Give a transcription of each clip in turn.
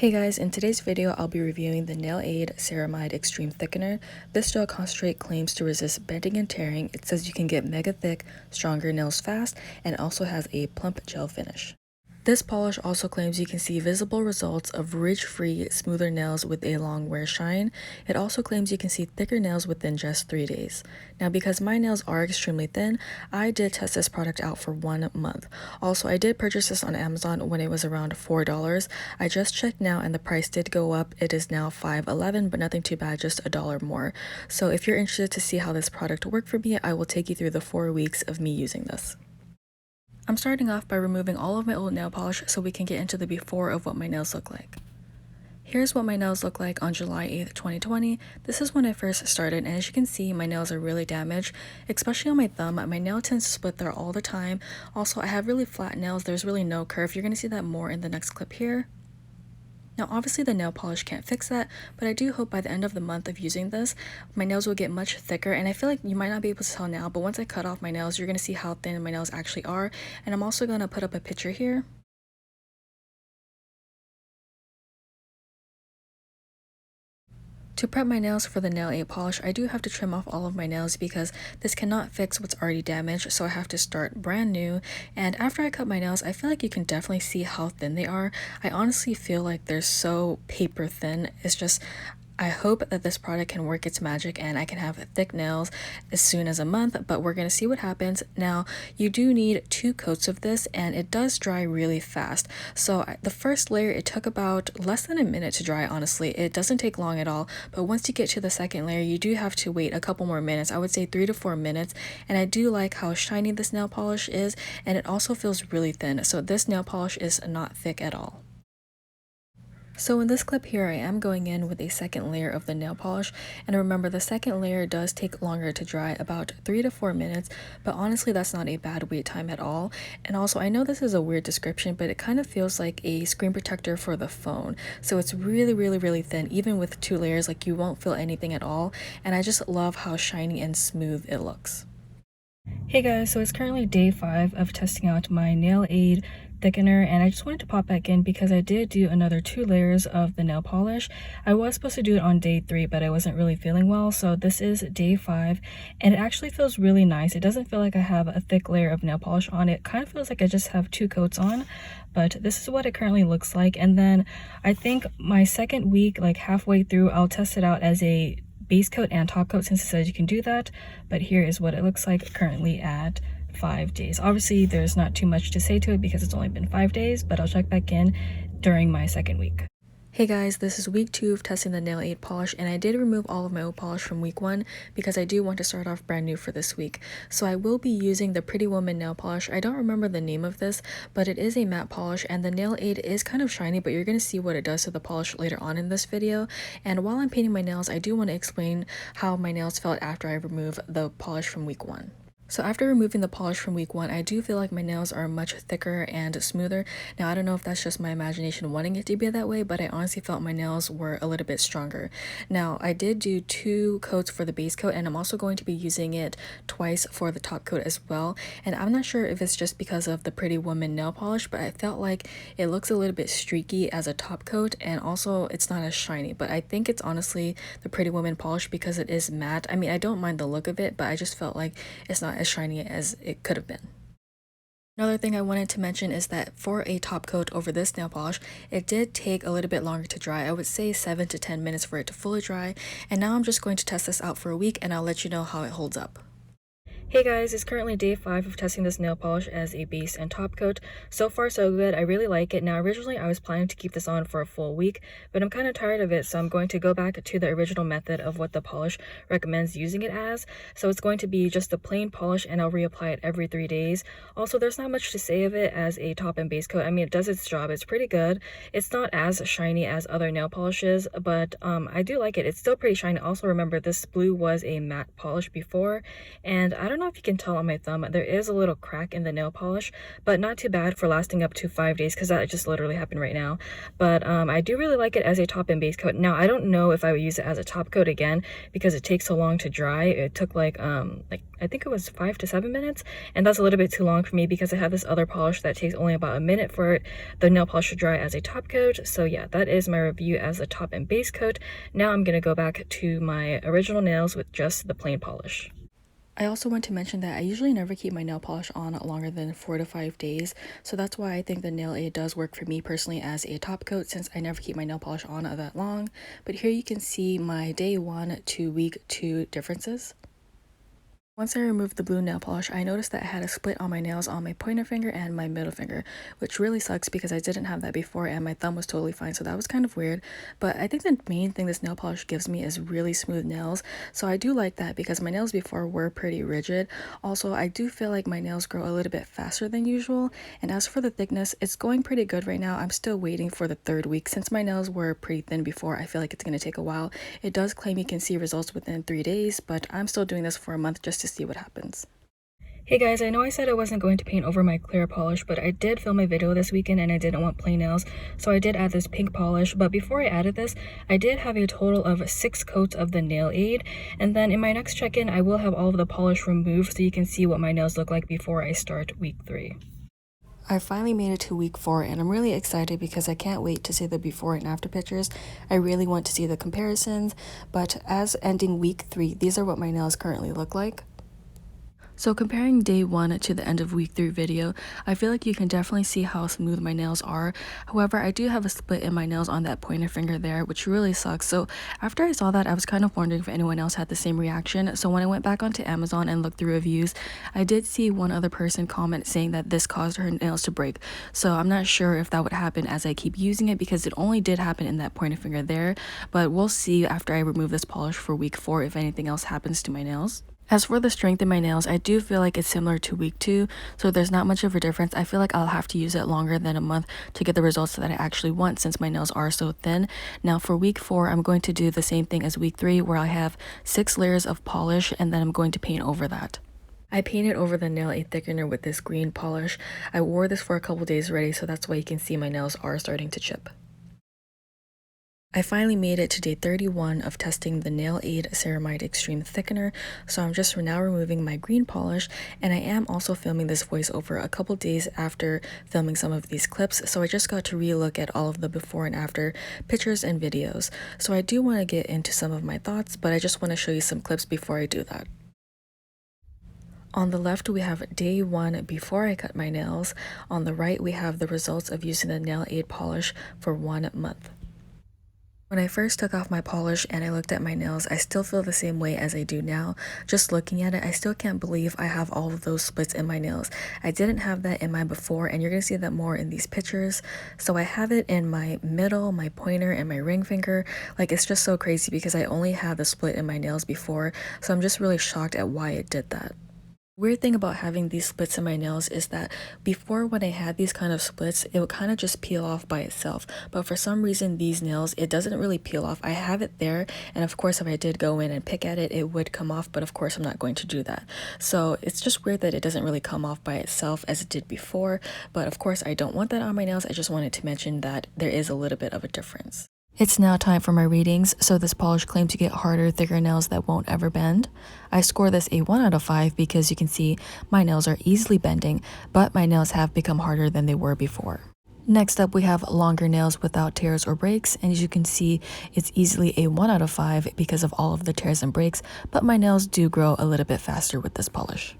Hey guys, in today's video, I'll be reviewing the Nail Aid Ceramide Extreme Thickener. This gel concentrate claims to resist bending and tearing. It says you can get mega thick, stronger nails fast, and also has a plump gel finish. This polish also claims you can see visible results of ridge-free, smoother nails with a long wear shine. It also claims you can see thicker nails within just 3 days. Now, because my nails are extremely thin, I did test this product out for 1 month. Also, I did purchase this on Amazon when it was around $4. I just checked now and the price did go up. It is now $5.11, but nothing too bad, just $1 more. So if you're interested to see how this product worked for me, I will take you through the 4 weeks of me using this. I'm starting off by removing all of my old nail polish so we can get into the before of what my nails look like. Here's what my nails look like on July 8th, 2020. This is when I first started, and as you can see, my nails are really damaged, especially on my thumb. My nail tends to split there all the time. Also, I have really flat nails. There's really no curve. You're going to see that more in the next clip here. Now, obviously the nail polish can't fix that, but I do hope by the end of the month of using this, my nails will get much thicker, and I feel like you might not be able to tell now, but once I cut off my nails, you're going to see how thin my nails actually are, and I'm also going to put up a picture here. To prep my nails for the Nail Aid polish, I do have to trim off all of my nails because this cannot fix what's already damaged, so I have to start brand new. And after I cut my nails, I feel like you can definitely see how thin they are. I honestly feel like they're so paper thin. It's just, I hope that this product can work its magic and I can have thick nails as soon as a month, but we're going to see what happens. Now, you do need 2 coats of this and it does dry really fast. So the first layer, it took about less than a minute to dry, honestly. It doesn't take long at all, but once you get to the second layer, you do have to wait a couple more minutes. I would say 3 to 4 minutes, and I do like how shiny this nail polish is, and it also feels really thin. So this nail polish is not thick at all. So in this clip here, I am going in with a second layer of the nail polish, and remember the second layer does take longer to dry, about 3 to 4 minutes, but honestly that's not a bad wait time at all. And also, I know this is a weird description, but it kind of feels like a screen protector for the phone. So it's really thin. Even with 2 layers, like, you won't feel anything at all, and I just love how shiny and smooth it looks. Hey guys, so it's currently day 5 of testing out my Nail Aid thickener, and I just wanted to pop back in because I did do another 2 layers of the nail polish. I was supposed to do it on day 3, but I wasn't really feeling well, so this is day 5, and it actually feels really nice. It doesn't feel like I have a thick layer of nail polish on. It kind of feels like I just have 2 coats on, but this is what it currently looks like. And then I think my second week, like halfway through, I'll test it out as a base coat and top coat since it says you can do that. But here is what it looks like currently at 5 days. Obviously there's not too much to say to it because it's only been 5 days, but I'll check back in during my second week. Hey guys, this is week 2 of testing the Nail Aid polish, and I did remove all of my old polish from week 1 because I do want to start off brand new for this week. So I will be using the Pretty Woman nail polish. I don't remember the name of this, but it is a matte polish, and the Nail Aid is kind of shiny, but you're going to see what it does to the polish later on in this video. And while I'm painting my nails, I do want to explain how my nails felt after I removed the polish from week 1. So after removing the polish from week 1, I do feel like my nails are much thicker and smoother. Now, I don't know if that's just my imagination wanting it to be that way, but I honestly felt my nails were a little bit stronger. Now, I did do 2 coats for the base coat, and I'm also going to be using it twice for the top coat as well. And I'm not sure if it's just because of the Pretty Woman nail polish, but I felt like it looks a little bit streaky as a top coat, and also it's not as shiny. But I think it's honestly the Pretty Woman polish because it is matte. I mean, I don't mind the look of it, but I just felt like it's not as shiny as it could have been. Another thing I wanted to mention is that for a top coat over this nail polish, it did take a little bit longer to dry. I would say 7 to 10 minutes for it to fully dry, and now I'm just going to test this out for a week and I'll let you know how it holds up. Hey guys, it's currently day 5 of testing this nail polish as a base and top coat. So far so good. I really like it. Now, originally I was planning to keep this on for a full week, but I'm kind of tired of it, so I'm going to go back to the original method of what the polish recommends using it as. So it's going to be just a plain polish, and I'll reapply it every 3 days. Also, there's not much to say of it as a top and base coat. I mean, it does its job. It's pretty good. It's not as shiny as other nail polishes, but I do like it. It's still pretty shiny. Also, remember, this blue was a matte polish before, and I don't know know if you can tell on my thumb, there is a little crack in the nail polish, but not too bad for lasting up to 5 days because that just literally happened right now. But I do really like it as a top and base coat. Now, I don't know if I would use it as a top coat again because it takes so long to dry. It took like I think it was 5 to 7 minutes, and that's a little bit too long for me because I have this other polish that takes only about a minute for the nail polish to dry as a top coat. So yeah, that is my review as a top and base coat. Now I'm gonna go back to my original nails with just the plain polish. I also want to mention that I usually never keep my nail polish on longer than 4 to 5 days, so that's why I think the nail aid does work for me personally as a top coat, since I never keep my nail polish on that long. But here you can see my day 1 to week 2 differences. Once I removed the blue nail polish, I noticed that I had a split on my nails on my pointer finger and my middle finger, which really sucks because I didn't have that before and my thumb was totally fine, so that was kind of weird. But I think the main thing this nail polish gives me is really smooth nails, so I do like that because my nails before were pretty rigid. Also, I do feel like my nails grow a little bit faster than usual, and as for the thickness, it's going pretty good right now. I'm still waiting for the 3rd week. Since my nails were pretty thin before, I feel like it's going to take a while. It does claim you can see results within 3 days, but I'm still doing this for a month just to see what happens. Hey guys, I know I said I wasn't going to paint over my clear polish, but I did film a video this weekend and I didn't want plain nails, so I did add this pink polish. But before I added this, I did have a total of 6 coats of the nail aid, and then in my next check-in I will have all of the polish removed so you can see what my nails look like before I start week 3. I finally made it to week 4 and I'm really excited because I can't wait to see the before and after pictures. I really want to see the comparisons, but as ending week 3, these are what my nails currently look like. So comparing day 1 to the end of week 3 video, I feel like you can definitely see how smooth my nails are. However, I do have a split in my nails on that pointer finger there, which really sucks. So after I saw that, I was kind of wondering if anyone else had the same reaction. So when I went back onto Amazon and looked through reviews, I did see one other person comment saying that this caused her nails to break. So I'm not sure if that would happen as I keep using it because it only did happen in that pointer finger there. But we'll see after I remove this polish for week 4 if anything else happens to my nails. As for the strength in my nails, I do feel like it's similar to week 2, so there's not much of a difference. I feel like I'll have to use it longer than a month to get the results that I actually want since my nails are so thin. Now for week 4, I'm going to do the same thing as week 3 where I have 6 layers of polish and then I'm going to paint over that. I painted over the nail aid thickener with this green polish. I wore this for a couple days already, so that's why you can see my nails are starting to chip. I finally made it to day 31 of testing the Nail Aid Ceramide Extreme Thickener, so I'm just now removing my green polish, and I am also filming this voiceover a couple days after filming some of these clips, so I just got to re-look at all of the before and after pictures and videos. So I do want to get into some of my thoughts, but I just want to show you some clips before I do that. On the left, we have day 1 before I cut my nails. On the right, we have the results of using the Nail Aid polish for 1 month. When I first took off my polish and I looked at my nails, I still feel the same way as I do now. Just looking at it, I still can't believe I have all of those splits in my nails. I didn't have that in my before, and you're going to see that more in these pictures. So I have it in my middle, my pointer, and my ring finger. Like, it's just so crazy because I only had the split in my nails before, so I'm just really shocked at why it did that. Weird thing about having these splits in my nails is that before, when I had these kind of splits, it would kind of just peel off by itself, but for some reason these nails, it doesn't really peel off. I have it there, and of course if I did go in and pick at it, it would come off, but of course I'm not going to do that. So it's just weird that it doesn't really come off by itself as it did before, but of course I don't want that on my nails. I just wanted to mention that there is a little bit of a difference. It's now time for my ratings. So this polish claimed to get harder, thicker nails that won't ever bend. I score this a 1 out of 5 because you can see my nails are easily bending, but my nails have become harder than they were before. Next up, we have longer nails without tears or breaks, and as you can see, it's easily a 1 out of 5 because of all of the tears and breaks, but my nails do grow a little bit faster with this polish.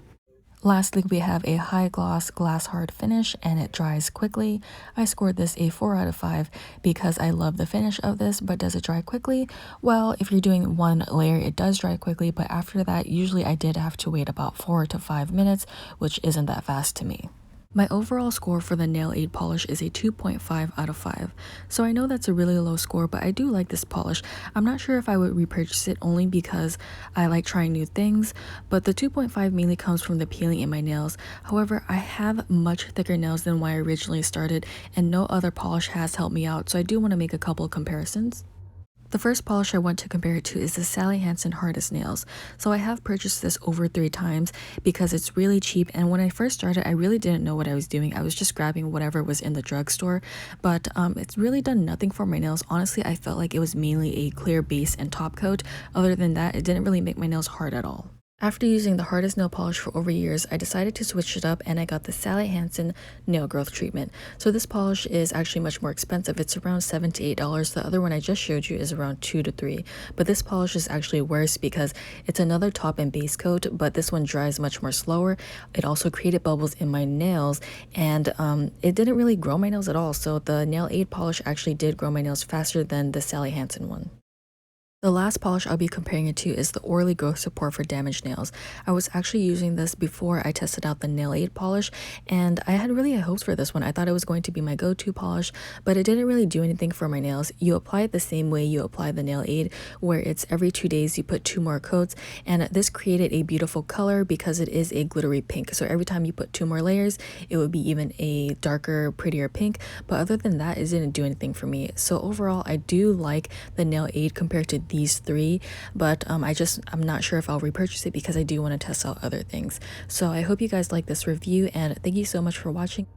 Lastly, we have a high gloss glass hard finish and it dries quickly. I scored this a 4 out of 5 because I love the finish of this, but does it dry quickly? Well, if you're doing 1 layer, it does dry quickly, but after that, usually I did have to wait about 4 to 5 minutes, which isn't that fast to me. My overall score for the Nail Aid polish is a 2.5 out of 5. So I know that's a really low score, but I do like this polish. I'm not sure if I would repurchase it only because I like trying new things, but the 2.5 mainly comes from the peeling in my nails. However, I have much thicker nails than when I originally started, and no other polish has helped me out, so I do want to make a couple comparisons. The first polish I want to compare it to is the Sally Hansen Hardest Nails. So I have purchased this over 3 times because it's really cheap, and when I first started I really didn't know what I was doing. I was just grabbing whatever was in the drugstore, but it's really done nothing for my nails. Honestly, I felt like it was mainly a clear base and top coat. Other than that, it didn't really make my nails hard at all. After using the hardest nail polish for over years, I decided to switch it up and I got the Sally Hansen nail growth treatment. So this polish is actually much more expensive. It's around $7 to $8. The other one I just showed you is around $2 to $3. But this polish is actually worse because it's another top and base coat, but this one dries much more slower. It also created bubbles in my nails, and it didn't really grow my nails at all. So the Nail Aid polish actually did grow my nails faster than the Sally Hansen one. The last polish I'll be comparing it to is the Orly Growth Support for damaged nails. I was actually using this before I tested out the Nail Aid polish, and I had really high hopes for this one. I thought it was going to be my go-to polish, but it didn't really do anything for my nails. You apply it the same way you apply the Nail Aid, where it's every 2 days you put 2 more coats, and this created a beautiful color because it is a glittery pink. So every time you put 2 more layers, it would be even a darker, prettier pink. But other than that, it didn't do anything for me. So overall, I do like the Nail Aid compared to these 3, but I'm not sure if I'll repurchase it because I do want to test out other things. So I hope you guys like this review, and thank you so much for watching.